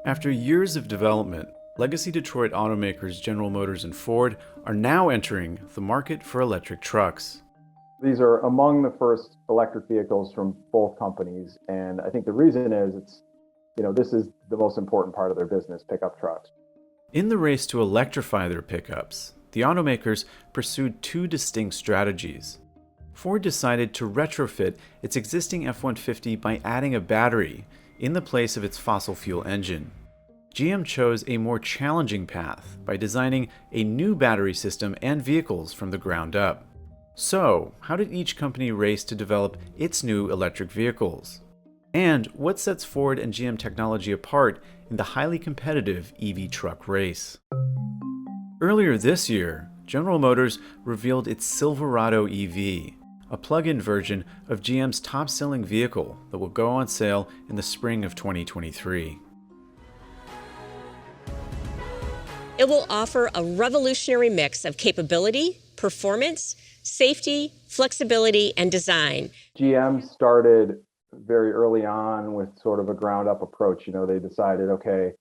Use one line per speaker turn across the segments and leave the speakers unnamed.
After years of development, legacy Detroit automakers General Motors and Ford are now entering the market for electric trucks.
These are among the first electric vehicles from both companies, and I think the reason is this is the most important part of their business, pickup trucks.
In the race to electrify their pickups, the automakers pursued two distinct strategies. Ford decided to retrofit its existing F-150 by adding a battery in the place of its fossil fuel engine. GM chose a more challenging path by designing a new battery system and vehicles from the ground up. So, how did each company race to develop its new electric vehicles? And what sets Ford and GM technology apart in the highly competitive EV truck race? Earlier this year, General Motors revealed its Silverado EV, a plug-in version of GM's top-selling vehicle that will go on sale in the spring of 2023.
It will offer a revolutionary mix of capability, performance, safety, flexibility, and design.
GM started very early on with sort of a ground-up approach. They decided, okay,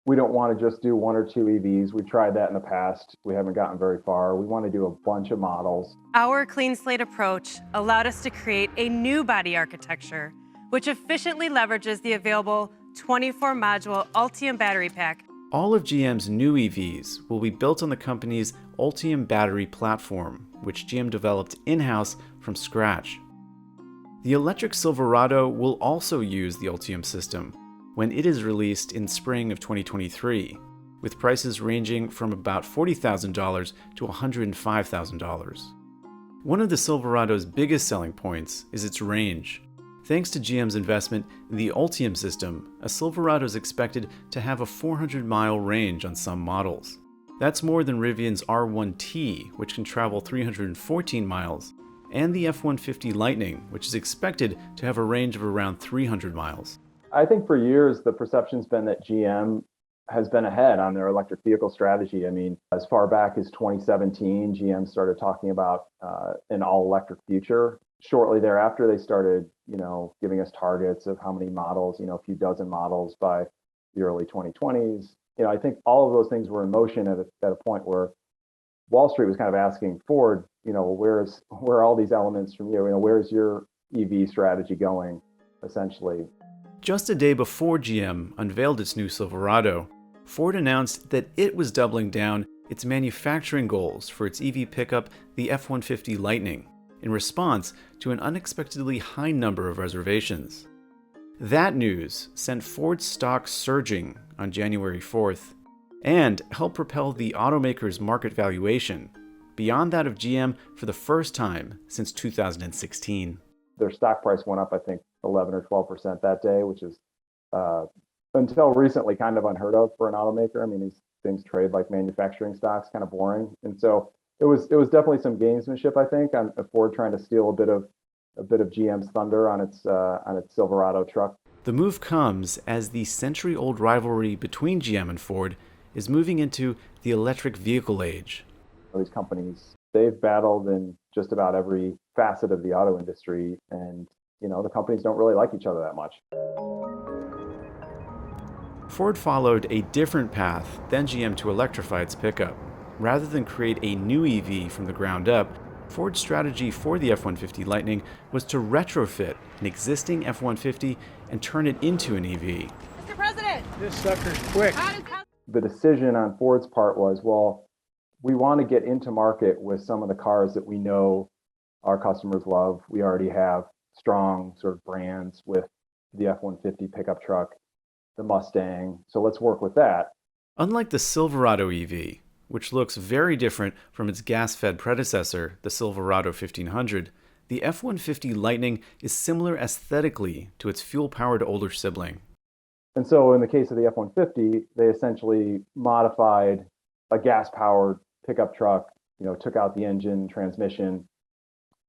we don't want to just do one or two EVs. We tried that in the past. We haven't gotten very far. We want to do a bunch of models.
Our clean slate approach allowed us to create a new body architecture, which efficiently leverages the available 24-module Ultium battery pack.
All of GM's new EVs will be built on the company's Ultium battery platform, which GM developed in-house from scratch. The electric Silverado will also use the Ultium system when it is released in spring of 2023, with prices ranging from about $40,000 to $105,000. One of the Silverado's biggest selling points is its range. Thanks to GM's investment in the Ultium system, a Silverado is expected to have a 400-mile range on some models. That's more than Rivian's R1T, which can travel 314 miles, and the F-150 Lightning, which is expected to have a range of around 300 miles.
I think for years, the perception's been that GM has been ahead on their electric vehicle strategy. I mean, as far back as 2017, GM started talking about an all-electric future. Shortly thereafter, they started, giving us targets of how many models, a few dozen models by the early 2020s. I think all of those things were in motion at a point where Wall Street was kind of asking Ford, where are all these elements from you? Where's your EV strategy going, essentially?
Just a day before GM unveiled its new Silverado, Ford announced that it was doubling down its manufacturing goals for its EV pickup, the F-150 Lightning, in response to an unexpectedly high number of reservations. That news sent Ford's stock surging on January 4th and helped propel the automaker's market valuation beyond that of GM for the first time since 2016.
Their stock price went up, I think, 11 or 12% that day, which is until recently kind of unheard of for an automaker. I mean, these things trade like manufacturing stocks, kind of boring. And so it was definitely some gamesmanship, I think, on Ford trying to steal a bit of GM's thunder on its Silverado truck.
The move comes as the century-old rivalry between GM and Ford is moving into the electric vehicle age.
These companies, they've battled in just about every facet of the auto industry, and the companies don't really like each other that much.
Ford followed a different path than GM to electrify its pickup. Rather than create a new EV from the ground up, Ford's strategy for the F-150 Lightning was to retrofit an existing F-150 and turn it into an EV.
Mr. President!
This sucker's quick.
The decision on Ford's part was, well, we want to get into market with some of the cars that we know our customers love. We already have strong sort of brands with the F-150 pickup truck, the Mustang, so let's work with that.
Unlike the Silverado EV, which looks very different from its gas-fed predecessor, the Silverado 1500, the F-150 Lightning is similar aesthetically to its fuel-powered older sibling.
And so in the case of the F-150, they essentially modified a gas-powered pickup truck, took out the engine, transmission,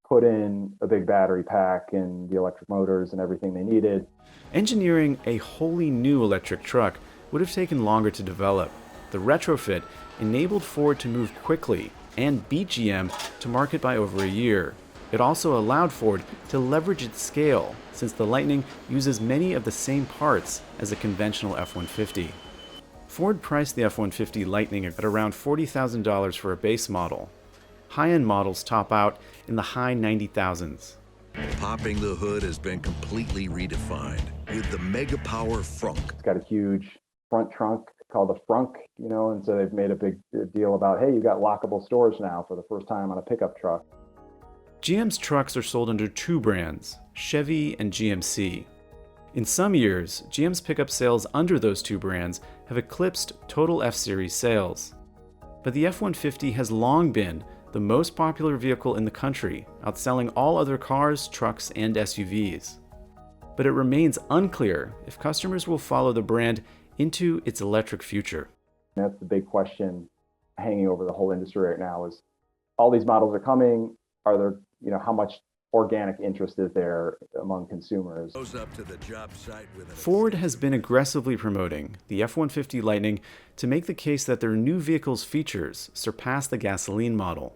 put in a big battery pack and the electric motors and everything they needed.
Engineering a wholly new electric truck would have taken longer to develop. The retrofit enabled Ford to move quickly and beat GM to market by over a year. It also allowed Ford to leverage its scale, since the Lightning uses many of the same parts as a conventional F-150. Ford priced the F-150 Lightning at around $40,000 for a base model. High-end models top out in the high $90,000s.
Popping the hood has been completely redefined with the Mega Power Frunk.
It's got a huge front trunk called the Frunk, and so they've made a big deal about, hey, you got lockable storage now for the first time on a pickup truck.
GM's trucks are sold under two brands, Chevy and GMC. In some years, GM's pickup sales under those two brands have eclipsed total F-Series sales. But the F-150 has long been the most popular vehicle in the country, outselling all other cars, trucks, and SUVs. But it remains unclear if customers will follow the brand into its electric future.
That's the big question hanging over the whole industry right now is all these models are coming. Are there, how much organic interest is there among consumers?
Ford has been aggressively promoting the F-150 Lightning to make the case that their new vehicle's features surpass the gasoline model.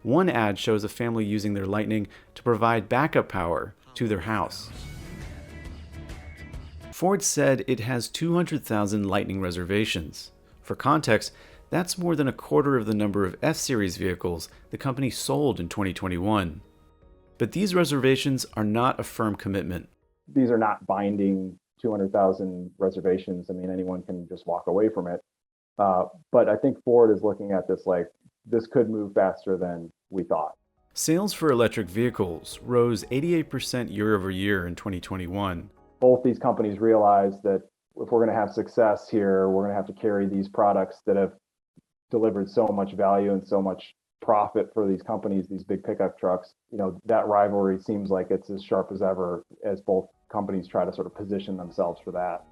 One ad shows a family using their Lightning to provide backup power to their house. Ford said it has 200,000 Lightning reservations. For context, that's more than a quarter of the number of F-Series vehicles the company sold in 2021. But these reservations are not a firm commitment.
These are not binding 200,000 reservations. I mean, anyone can just walk away from it. But I think Ford is looking at this like, this could move faster than we thought.
Sales for electric vehicles rose 88% year over year in 2021.
Both these companies realize that if we're going to have success here, we're going to have to carry these products that have delivered so much value and so much profit for these companies, these big pickup trucks. That rivalry seems like it's as sharp as ever as both companies try to sort of position themselves for that.